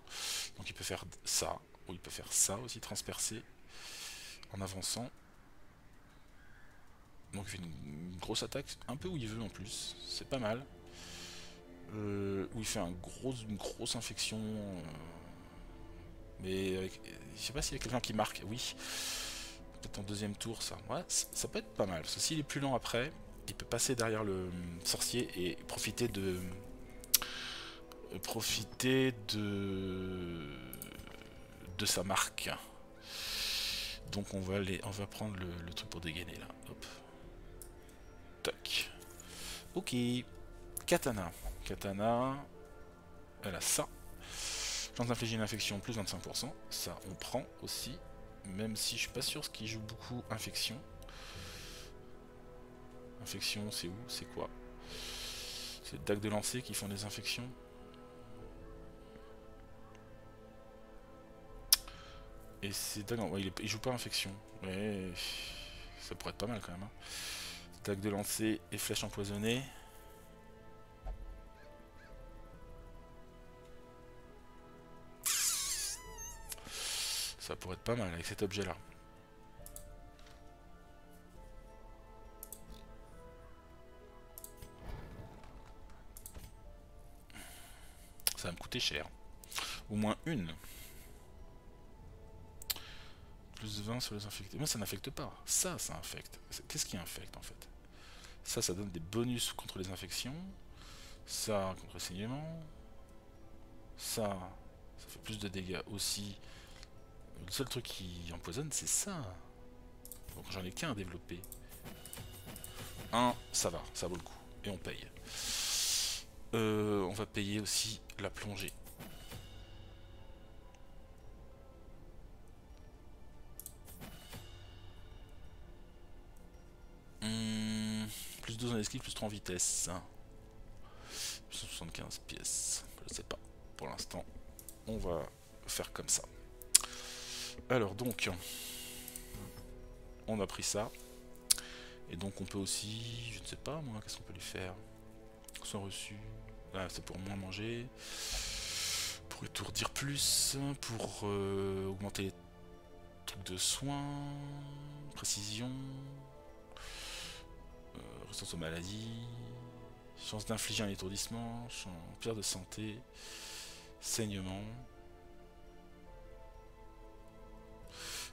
Donc il peut faire ça. Ou il peut faire ça aussi, transpercer. En avançant. Donc il fait une grosse attaque, un peu où il veut en plus. C'est pas mal. Où il fait une grosse infection. Mais avec, je sais pas s'il y a quelqu'un qui marque. Oui. Peut-être en deuxième tour ça. Ouais, ça peut être pas mal. Parce que s'il est plus lent après, il peut passer derrière le sorcier et profiter de sa marque. Donc on va prendre le truc pour dégainer là. Hop. Tac. Ok. Katana. Katana. Elle a ça. Chance d'infliger une infection plus 25%. Ça on prend aussi. Même si je suis pas sûr ce qui joue beaucoup infection. Infection c'est où? C'est quoi? C'est dagues de lancer qui font des infections. Et c'est dagues... Ouais, il joue pas infection. Mais ça pourrait être pas mal quand même. Hein. Dagues de lancer et flèches empoisonnées. Ça pourrait être pas mal avec cet objet là. Ça va me coûter cher. Au moins une. Plus 20 sur les infectés. Mais ça n'infecte pas. Ça infecte. Qu'est-ce qui infecte en fait? Ça donne des bonus contre les infections. Ça contre le saignement. Ça fait plus de dégâts aussi. Le seul truc qui empoisonne, c'est ça. Donc j'en ai qu'un à développer. Un, ça va, ça vaut le coup. Et on paye. On va payer aussi la plongée. Plus 12 en esquive, plus 3 en vitesse. 175 pièces. Je sais pas. Pour l'instant, on va faire comme ça. Alors donc, on a pris ça. Et donc on peut aussi, je ne sais pas moi, qu'est-ce qu'on peut lui faire? Sans reçu. Ah, c'est pour moins manger. Pour étourdir plus. Pour augmenter les trucs de soins. Précision. Résistance aux maladies. Chance d'infliger un étourdissement. Perte de santé. Saignement.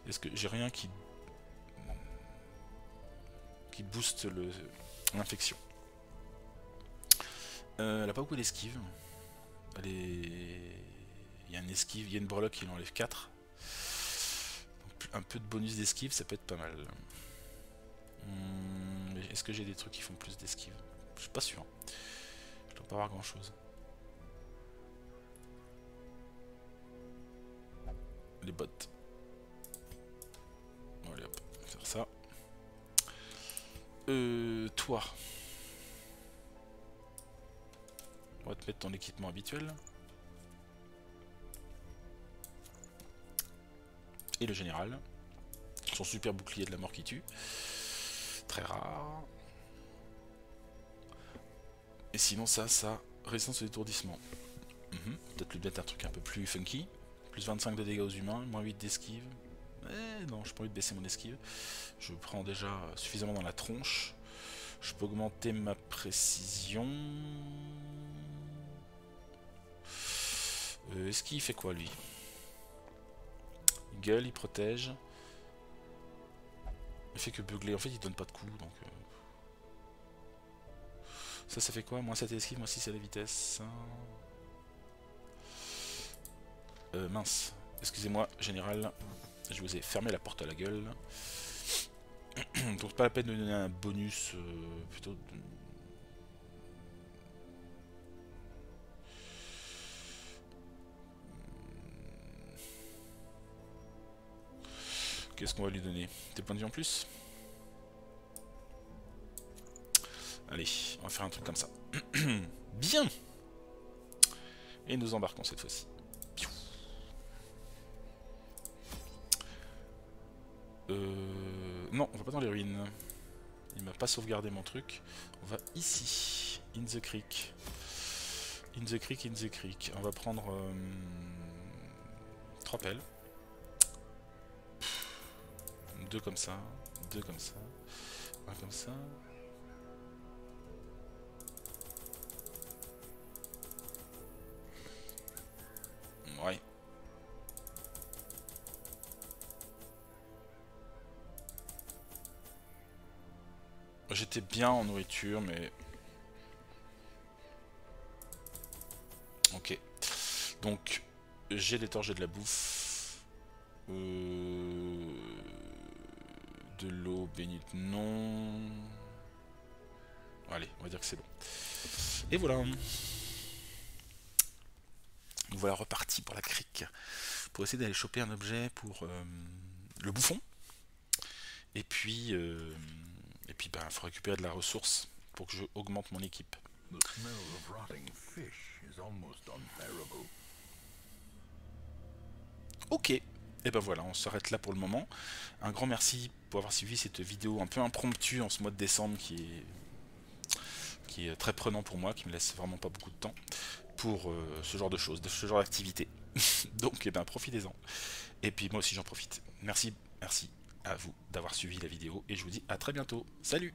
Est-ce que j'ai rien qui booste l'infection? Elle a pas beaucoup d'esquive. Elle est... Il y a une esquive, il y a une breloque qui l'enlève 4. Donc, un peu de bonus d'esquive, ça peut être pas mal. Est-ce que j'ai des trucs qui font plus d'esquive? Je suis pas sûr. Je dois pas avoir grand chose. Les bottes. Allez hop, on va faire ça. Toi. On va te mettre ton équipement habituel. Et le général. Son super bouclier de la mort qui tue. Très rare. Et sinon ça, résistance au détourdissement. Peut-être lui mettre un truc un peu plus funky. Plus 25 de dégâts aux humains, moins 8 d'esquive. Non, j'ai pas envie de baisser mon esquive. Je prends déjà suffisamment dans la tronche. Je peux augmenter ma précision. Est-ce qu'il fait quoi lui? Il gueule, il protège. Il fait que beugler. En fait, il donne pas de coups. Donc, ça fait quoi? Moins 7 à l'esquive, moins 6 à la vitesse. Mince. Excusez-moi, général. Je vous ai fermé la porte à la gueule. Donc, pas la peine de donner un bonus. Plutôt. Qu'est-ce qu'on va lui donner? Des points de vie en plus? Allez, on va faire un truc comme ça. Bien! Et nous embarquons cette fois-ci. Non, on va pas dans les ruines. Il m'a pas sauvegardé mon truc. On va ici. In the creek. In the creek, in the creek. On va prendre 3 pelles. 2 comme ça. 2 comme ça. 1 comme ça. Ouais. J'étais bien en nourriture, mais... Ok. Donc, j'ai des torches et de la bouffe. De l'eau bénite, non. Allez, on va dire que c'est bon. Et voilà. Nous voilà repartis pour la crique. Pour essayer d'aller choper un objet pour le bouffon. Et puis ben, faut récupérer de la ressource pour que je augmente mon équipe. Ok, et ben voilà, on s'arrête là pour le moment. Un grand merci pour avoir suivi cette vidéo un peu impromptue en ce mois de décembre qui est très prenant pour moi, qui me laisse vraiment pas beaucoup de temps pour ce genre de choses, ce genre d'activité. Donc, eh ben, profitez-en. Et puis moi aussi j'en profite. Merci à vous d'avoir suivi la vidéo et je vous dis à très bientôt. Salut!